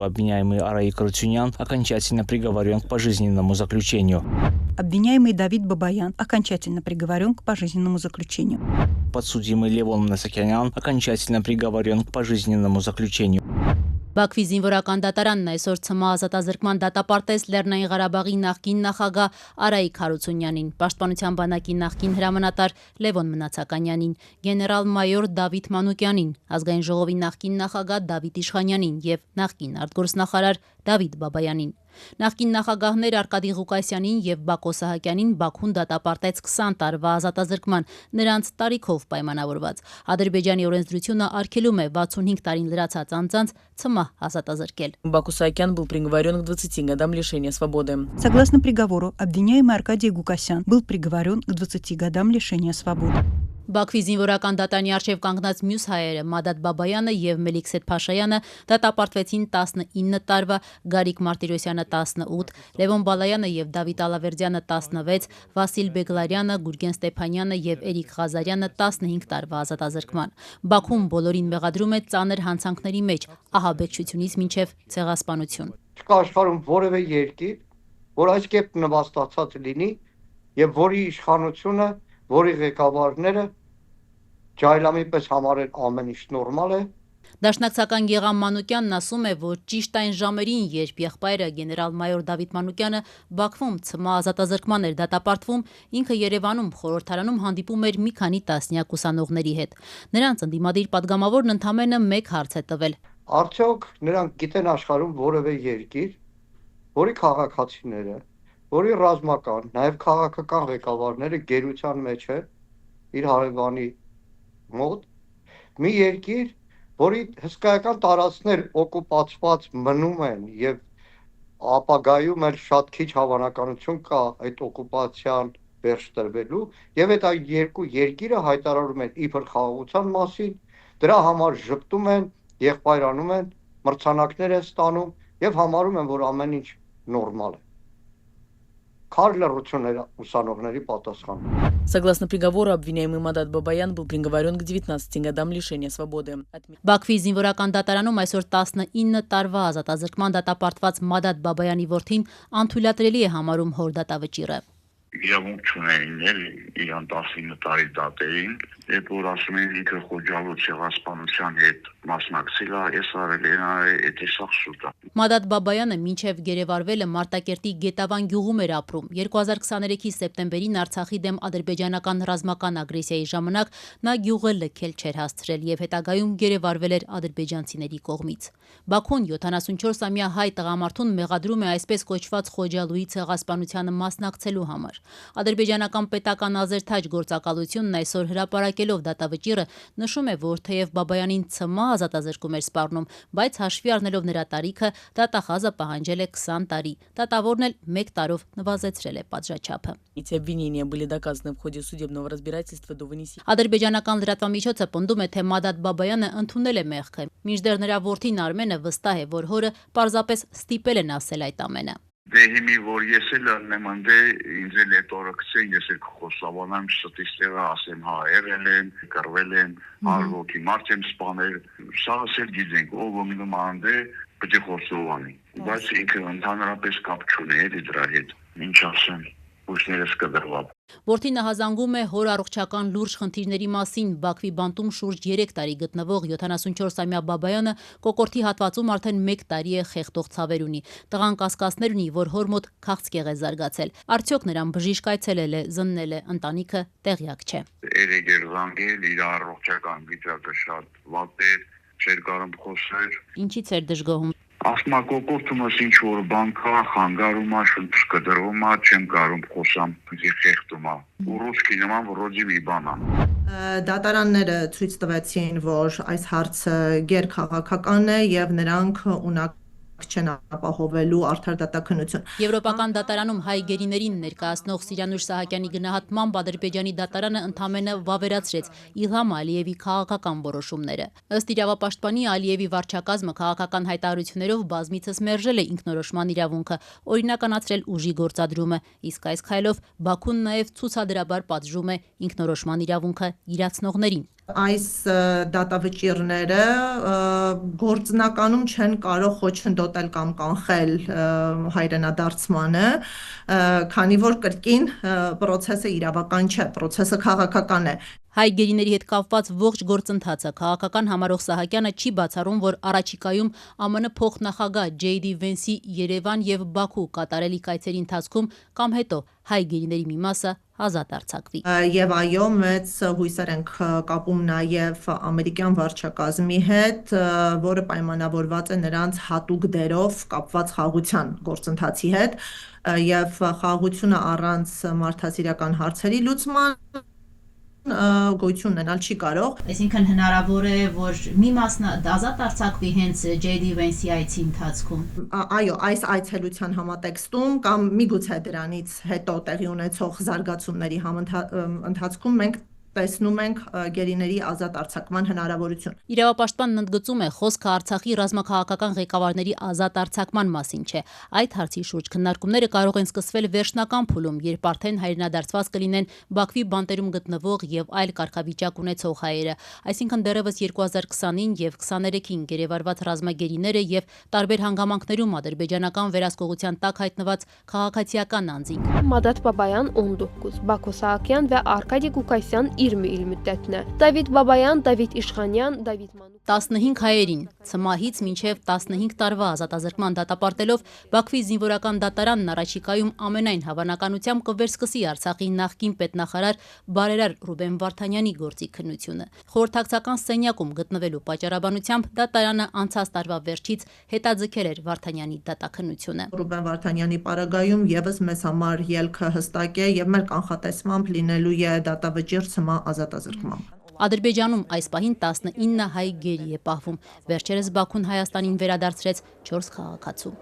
Обвиняемый Араик Рутюнян окончательно приговорен к пожизненному заключению. Обвиняемый Давид Бабаян окончательно приговорен к пожизненному заключению. Подсудимый Левон Насакянян окончательно приговорен к пожизненному заключению. Բաքվի զինվորական դատարանն այսօր ՑՄ ազատազրկման դատապարտեց Լեռնային Ղարաբաղի նախկին նախագահ Արայիկ Հարությունյանին, Պաշտպանության բանակի նախկին հրամանատար Լևոն Մնացականյանին, գեներալ-մայոր Դավիթ Մանուկյանին, Ազգային ժողովի նախկին նախագահ Դավիթ Իշխանյանին եւ նախկին արտգործնախարար Դավիթ Բաբայանին։ Նախկին նախագահներ Արկադի Ղուկասյանին եւ Բակո Սահակյանին Բաքուն դատապարտեց 20 տարվա ազատազրկման, նրանց տարիքով պայմանավորված։ Ադրբեջանի օրենսդրությունը արգելում է 65 տարին լրացած անձանց ՑՄ ազատազրկել։ Баку Саакян был приговорен к 20 годам лишения свободы. Согласно приговору, обвиняемый Аркадий Гукасян был приговорен к 20 годам лишения свободы. Բաքվի զինվորական դատարանի առջև կանգնած մյուս հայերը Մադադ Բաբայանը եւ Մելիքսեթ Փաշայանը դատապարտվեցին 19 տարվա, Գարիկ Մարտիրոսյանը 18, Լևոն Բալայանը եւ Դավիթ Ալավերդյանը 16, Վասիլ Բեգլարյանը, Գուրգեն Ստեփանյանը եւ Էրիկ Ղազարյանը 15 տարվա ազատազրկման։ Բաքուն բոլորին մեղադրում է ծանր հանցանքների մեջ, ահաբեկչությունից մինչեւ ցեղասպանություն։ Չկա աշխարհում որևէ երկիր, որ այս կերպ նվաստացած լինի եւ որի իշխանությունը, որի ղեկավարները ջայլամի պես համարել ամեն ինչ նորմալ է։ Դաշնակցական Գեգամ Մանուկյանն ասում է, որ ճիշտ այն ժամերին, երբ եղբայրը գեներալ-մայոր Դավիթ Մանուկյանը Բաքվում ՑՄ ազատազրկման էր դատապարտվում, ինքը Երևանում խորհրդարանում հանդիպում էր մի քանի տասնյակ ուսանողների հետ։ Նրանց ընդդիմադիր падգամավորն ընդամենը մեկ հարց է տվել. Արդյոք նրանք գիտեն աշխարհում որևէ երկիր, որի քաղաքացիները, որի ռազմական, նաև քաղաքական ղեկավարները գերության մեջ է իր հարևանի մոտ, մի երկիր, որի հսկայական տարածքներ օկուպացված մնում են եւ ապագայում էլ շատ քիչ հավանականություն կա այդ օկուպացիան վերջ տրվելու եւ այդ երկու երկիրը հայտարարում են իբր խաղաղության մասին, դրա համար ժպտում են, եղբայրանում են, մրցանակներ են ստանում եւ համարում են, որ ամեն ինչ նորմալ է։ ուսանողների պատասխան։ Согласно приговору, обвиняемый Мадад Бабаян был приговорен к 19 годам лишения свободы. Բաքվի զինվորական դատարանում այսօր 19 տարվա ազատազրկման դատապարտված Մադադ Բաբայանի որդին անթույլատրելի է համարում հոր դատավճիռը։ Իրավունք չունեին իրան 19 տարի դատեին, երբ որ ասում են ինքը խոջալու ցեղասպանության հետ մասնակցել է, ես արել են այդ իսախ սուտ է։ Մադադ Բաբայանը մինչև գերեվարվելը Մարտակերտի Գետավան գյուղում էր ապրում։ 2023-ի սեպտեմբերին Արցախի դեմ ադրբեջանական ռազմական ագրեսիայի ժամանակ նա գյուղը լքել չէր հասցրել եւ հետագայում գերեվարվել էր ադրբեջանցիների կողմից։ Բաքուն 74-ամյա հայ տղամարդուն մեղադրում է այսպես կոչված խոջալուի ցեղասպանությանը մասնակցելու համար։ Ադրբեջանական պետական ազերթաջ գործակալությունն այսօր հրապարակելով դատավճիռը նշում է, որ թեև Բաբայանին ՑՄ ազատազրկում էր սպառնում, բայց հաշվի առնելով նրա տարիքը, դատախազը պահանջել է 20 տարի, դատավորն էլ 1 տարով նվազեցրել է պատժաչափը։ Эти обвинения были доказаны в ходе судебного разбирательства до вынесения. Ադրբեջանական լրատվամիջոցը պնդում է, թե Մադադ Բաբայանը ընդունել է մեղքը, մինչդեռ նրա որդին Արմենը վստահ է, որ հորը պարզապես ստիպել են ասել այդ ամենը։ Դե հիմի որ ես էլ անեմ դե ինձ էլ այդ օրը կցեն, ես էլ կխոսավանամ ստատիստիկա ասեմ, հա, եղել են, կռվել են, հարգոքի մարդ եմ սպանել, սա ասել գիտենք, ով ումնում անդե պետք է խոսովանի, բայց ինքը ընդհանրապես կապ չունի էլի դրա հետ, ինչ ասեմ, ուշներս կդրվա։ Որդինը հազանգում է հոր առողջական լուրջ խնդիրների մասին։ Բաքվի բանտում շուրջ 3 տարի գտնվող 74-ամյա Բաբայանը կոկորդի հատվածում արդեն 1 տարի է խեղդող ցավեր ունի։ Տղան կասկածներ ունի, որ հոր մոտ քաղցկեղ է զարգացել։ Արդյոք նրան բժիշկ այցելել է, զննել է, ընտանիքը տեղյակ չէ։ Երեգեր զանգել, իր առողջական վիճակը շատ վատ էր, չէր կարող խոսել։ Ինչից էր դժգոհում։ Ասма կոկորտումս ինչ որ բան կա, խանգարում է, շունչս կդրվում է, չեմ կարող խոսամ, ինձ խեղդում է։ Ռուսկի նման վրոդի մի բան է։ Դատարանները ցույց տվեցին, որ այս հարցը գերքաղաքական է եւ նրանք ունակ չեն ապահովելու արդար դատաքննություն։ Եվրոպական դատարանում հայ գերիներին ներկայացնող Սիրյանուշ Սահակյանի գնահատմամբ Ադրբեջանի դատարանը ընդամենը վավերացրեց Իլհամ Ալիևի քաղաքական որոշումները։ Ըստ իրավապաշտպանի Ալիևի վարչակազմը քաղաքական հայտարարություններով բազմիցս մերժել է ինքնորոշման իրավունքը, օրինականացրել ուժի գործադրումը, իսկ այս քայլով Բաքուն նաև ցուցադրաբար պատժում է ինքնորոշման իրավունքը իրացնողներին։ Այս դատավճիռները գործնականում չեն կարող խոչընդոտել կամ կանխել հայրենադարձմանը, քանի որ կրկին պրոցեսը իրավական չէ, պրոցեսը քաղաքական է։ Հայ գերիների հետ կապված ողջ գործընթացը քաղաքական համարող Սահակյանը չի բացառում, որ առաջիկայում ԱՄՆ փոխնախագահ J.D. Vance-ի Երևան եւ Բաքու կատարելի կայցերի ընթացքում կամ հետո հայ գերիների մի մասը ազատ արձակվի։ Եվ այո, մեծ հույսեր ենք կապում նաև ամերիկյան վարչակազմի հետ, որը պայմանավորված է նրանց հատուկ դերով կապված խաղաղության գործընթացի հետ, եւ խաղաղությունը առանց մարդասիրական հարցերի լուծման գոյություն ունենալ չի կարող։ Այսինքն հնարավոր է, որ մի մասն ազատ արձակվի հենց J.D. Vance-ի այցի ընթացքում։ Այո, այս այցելության համատեքստում կամ միգուցե դրանից հետո տեղի ունեցող զարգացումների ընթացքում մենք տեսնում ենք գերիների ազատ արձակման հնարավորություն։ Իրավապաշտպանն ընդգծում է, խոսքը Արցախի ռազմաքաղաքական ղեկավարների ազատ արձակման մասին չէ։ Այդ հարցի շուրջ քննարկումները կարող են սկսվել վերջնական փուլում, երբ արդեն հայրենադարձված կլինեն Բաքվի բանտերում գտնվող եւ այլ կարգավիճակ ունեցող հայերը, այսինքն դեռևս 2020-ին եւ 23-ին գերեվարված ռազմագերիները եւ տարբեր հանգամանքներում ադրբեջանական վերահսկողության տակ հայտնված քաղաքացիական անձինք։ Madat Babayan 19, Bako Saakyan ve Arkadi Gukasyan 20 il müddətinə. David Babayan, David İşxanyan, David Manuk 15 հայերին ցմահից մինչև 15 տարվա ազատազրկման դատապարտելով Բաքվի զինվորական դատարանն առաջիկայում ամենայն հավանականությամբ կվերսկսի Արցախի նախկին պետնախարար բարերար Ռուբեն Վարդանյանի գործի քննությունը։ Խորհրդակցական սենյակում գտնվելու պատճառաբանությամբ դատարանը անցած տարվա վերջից հետաձգել էր Վարդանյանի դատաքննությունը։ Ռուբեն Վարդանյանի պարագայում եւս մեզ համար ելքը հստակ է եւ մեր կանխատեսմամբ լինելու է դատավճիռ ցմահ ազատազրկմամբ։ Ադրբեջանում այս պահին 19 հայ գերի է պահվում։ Վերջերս Բաքուն Հայաստանին վերադարձրեց 4 քաղաքացու։